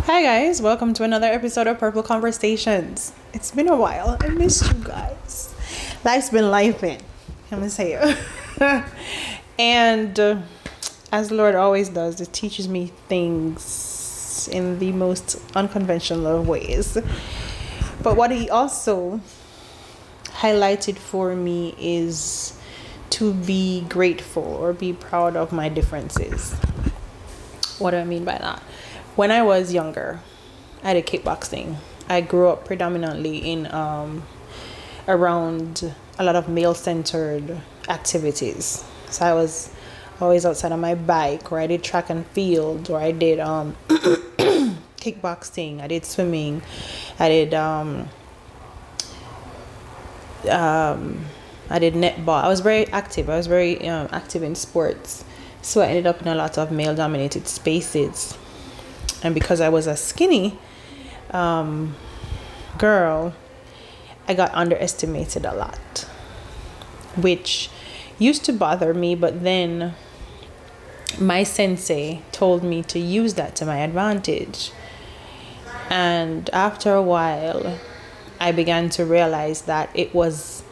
Hi guys, welcome to another episode of Purple Conversations. It's been a while. I missed you guys. Life's been lifing. I'm gonna say it. and as the Lord always does, it teaches me things in the most unconventional of ways. But what He also highlighted for me is to be grateful or be proud of my differences. What do I mean by that? When I was younger, I did kickboxing. I grew up predominantly in around a lot of male-centered activities. So I was always outside on my bike, or I did track and field, or I did kickboxing. I did swimming. I did netball. I was very active. I was very active in sports. So I ended up in a lot of male-dominated spaces. And because I was a skinny girl, I got underestimated a lot, which used to bother me. But then my sensei told me to use that to my advantage. And after a while, I began to realize that it was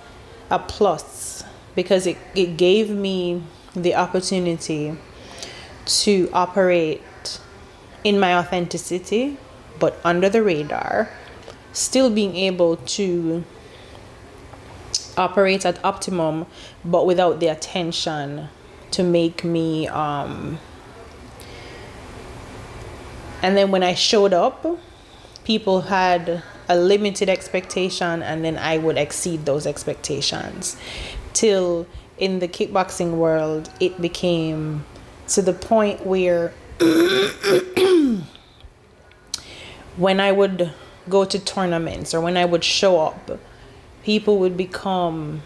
a plus because it gave me the opportunity to operate in my authenticity, but under the radar, still being able to operate at optimum, but without the attention to make me and then when I showed up, people had a limited expectation, and then I would exceed those expectations till in the kickboxing world it became to the point where when I would go to tournaments or when I would show up, people would become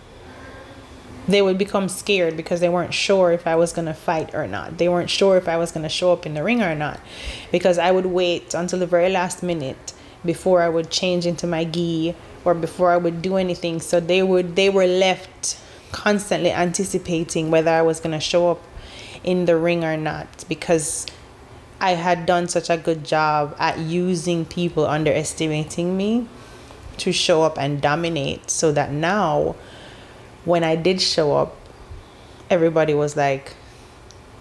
scared because they weren't sure if I was going to fight or not. They weren't sure if I was going to show up in the ring or not, because I would wait until the very last minute before I would change into my gi or before I would do anything. So they were left constantly anticipating whether I was going to show up in the ring or not, because I had done such a good job at using people underestimating me to show up and dominate, so that now when I did show up, everybody was like,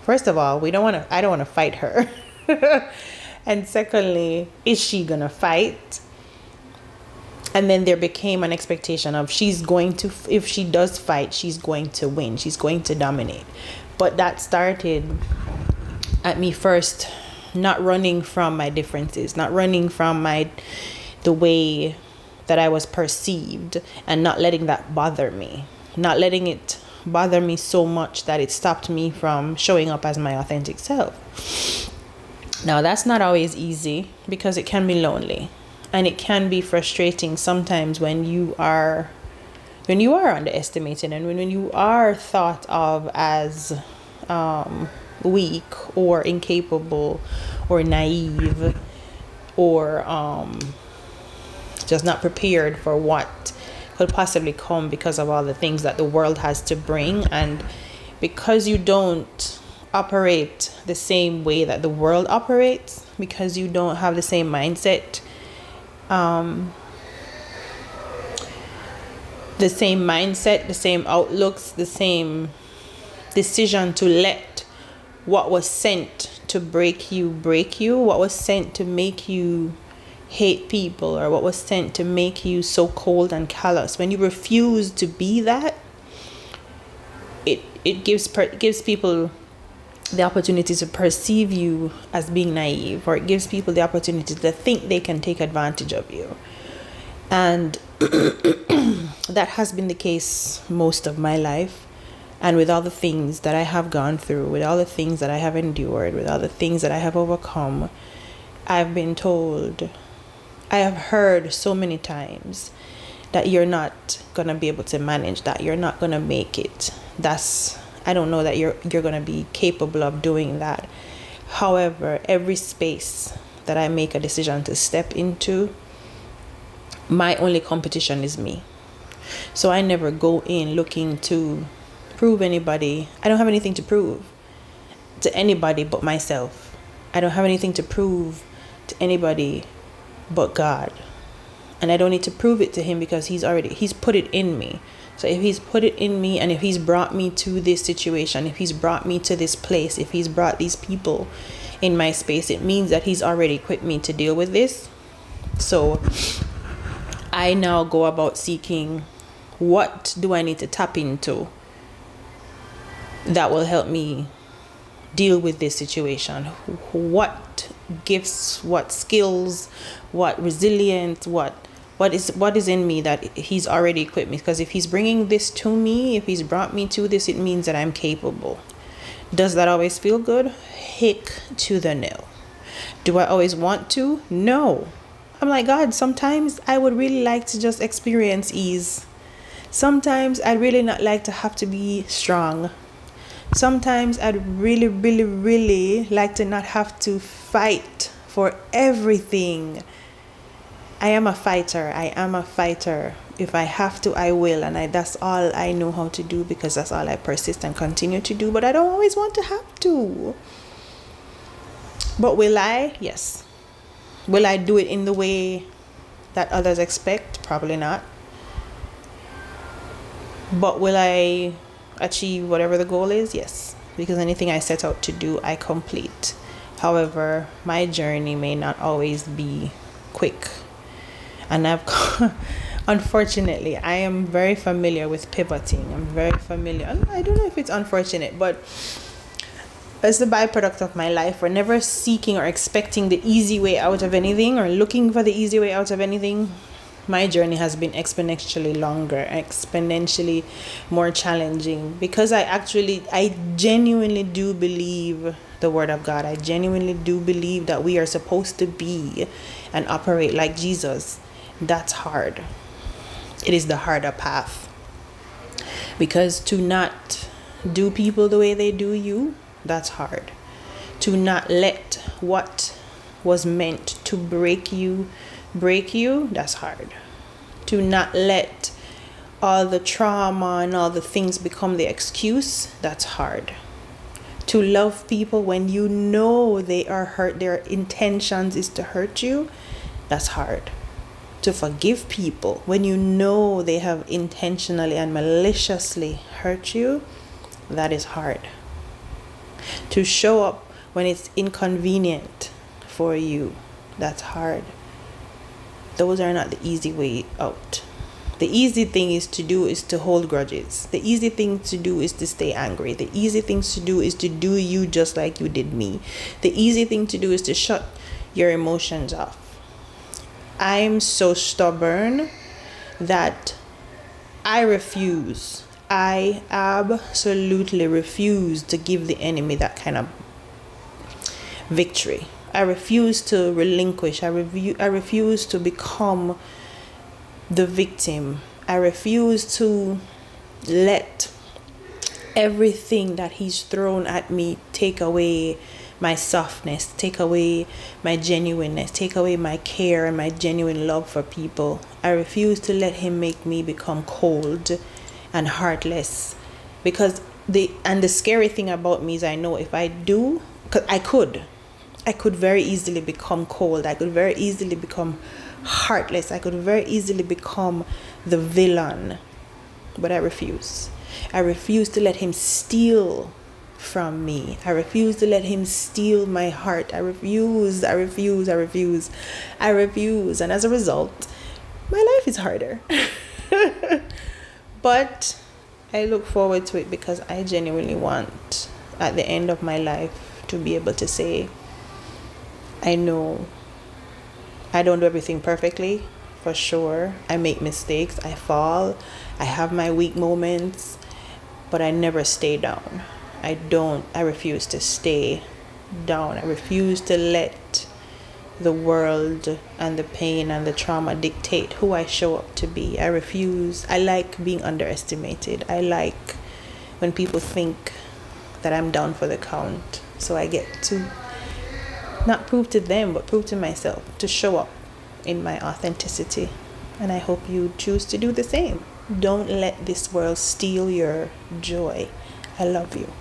first of all, I don't want to fight her. And secondly, is she going to fight? And then there became an expectation of if she does fight, she's going to win. She's going to dominate. But that started at me first not running from my differences, not running from the way that I was perceived, and not letting that bother me, not letting it bother me so much that it stopped me from showing up as my authentic self. Now, that's not always easy, because it can be lonely and it can be frustrating sometimes when you are underestimated, and when you are thought of as weak or incapable or naive or just not prepared for what could possibly come because of all the things that the world has to bring. And because you don't operate the same way that the world operates, because you don't have the same mindset, the same outlooks, the same decision to let what was sent to break you, what was sent to make you hate people, or what was sent to make you so cold and callous. When you refuse to be that, it gives people the opportunity to perceive you as being naive, or it gives people the opportunity to think they can take advantage of you. And that has been the case most of my life. And with all the things that I have gone through, with all the things that I have endured, with all the things that I have overcome, I've been told, I have heard so many times that you're not going to be able to manage that. You're not going to make it. I don't know that you're going to be capable of doing that. However, every space that I make a decision to step into, my only competition is me. So I never go in looking to prove anybody. I don't have anything to prove to anybody but myself. I don't have anything to prove to anybody but God. And I don't need to prove it to him because he's put it in me. So if he's put it in me, and if he's brought me to this situation, if he's brought me to this place, if he's brought these people in my space, it means that he's already equipped me to deal with this. So I now go about seeking, what do I need to tap into that will help me deal with this situation? What gifts, what skills, what resilience, what is in me that he's already equipped me? Because if he's bringing this to me, if he's brought me to this, it means that I'm capable. Does that always feel good? Heck to the no. Do I always want to? No. I'm like, God, sometimes I would really like to just experience ease. Sometimes I'd really not like to have to be strong. Sometimes I'd really, really, really like to not have to fight for everything. I am a fighter. If I have to, I will. And that's all I know how to do, because that's all I persist and continue to do. But I don't always want to have to. But will I? Yes. Will I do it in the way that others expect? Probably not. But will I achieve whatever the goal is? Yes. Because anything I set out to do, I complete. However, my journey may not always be quick. And unfortunately, I am very familiar with pivoting. I'm very familiar. I don't know if it's unfortunate, but as the byproduct of my life, we're never seeking or expecting the easy way out of anything, or looking for the easy way out of anything. My journey has been exponentially longer, exponentially more challenging, because I genuinely do believe the word of God. I genuinely do believe that we are supposed to be and operate like Jesus. That's hard. It is the harder path, because to not do people the way they do you, that's hard. To not let what was meant to break you, that's hard. To not let all the trauma and all the things become the excuse, that's hard. To love people when you know they are hurt, their intentions is to hurt you, that's hard. To forgive people when you know they have intentionally and maliciously hurt you, that is hard. To show up when it's inconvenient for you, that's hard. Those are not the easy way out. The easy thing is to hold grudges. The easy thing to do is to stay angry. The easy thing to do is to do you just like you did me. The easy thing to do is to shut your emotions off. I'm so stubborn that I absolutely refuse to give the enemy that kind of victory. I refuse to relinquish. I refuse to become the victim. I refuse to let everything that he's thrown at me take away my softness, take away my genuineness, take away my care and my genuine love for people. I refuse to let him make me become cold and heartless, because the scary thing about me is I know if I do, because I could very easily become cold. I could very easily become heartless. I could very easily become the villain. But I refuse. I refuse to let him steal from me. I refuse to let him steal my heart. I refuse. And as a result, my life is harder. But I look forward to it, because I genuinely want, at the end of my life, to be able to say, I know I don't do everything perfectly, for sure. I make mistakes, I fall, I have my weak moments, but I never stay down. I refuse to stay down. I refuse to let the world and the pain and the trauma dictate who I show up to be. I refuse. I like being underestimated. I like when people think that I'm down for the count. So I get to not prove to them, but prove to myself, to show up in my authenticity. And I hope you choose to do the same. Don't let this world steal your joy. I love you.